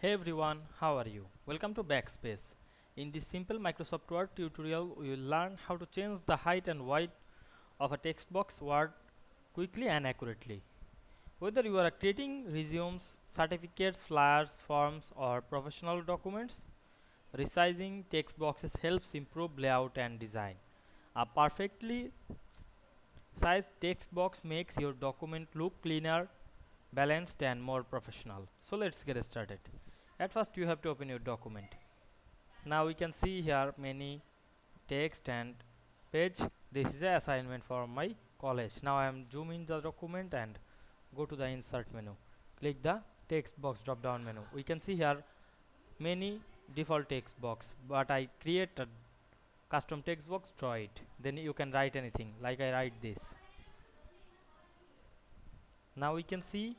Hey everyone, how are you? Welcome to Backspace. In this simple Microsoft Word tutorial, we will learn how to change the height and width of a text box word quickly and accurately. Whether you are creating resumes, certificates, flyers, forms, or professional documents, resizing text boxes helps improve layout and design. A perfectly sized text box makes your document look cleaner, balanced, and more professional. So let's get started. At first, you have to open your document. Now we can see here many text and page. This is an assignment for my college. Now I am zooming the document and go to the insert menu. Click the text box drop down menu. We can see here many default text box, but I create a custom text box, draw it. Then you can write anything, like I write this. Now we can see,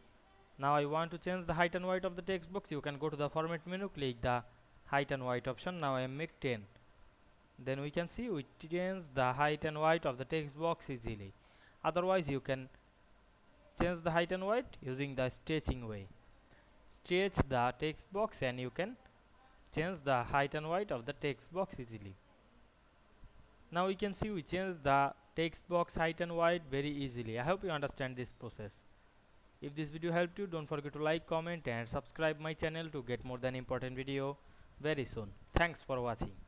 now I want to change the height and weight of the text box. You can go to the format menu, click the height and weight option. Now I make 10. Then we can see we change the height and weight of the text box easily. Otherwise you can change the height and weight using the stretching way. Stretch the text box and you can change the height and weight of the text box easily. Now we can see we change the text box height and weight very easily. I hope you understand this process. If this video helped you, don't forget to like, comment and subscribe my channel to get more than important video very soon. Thanks for watching.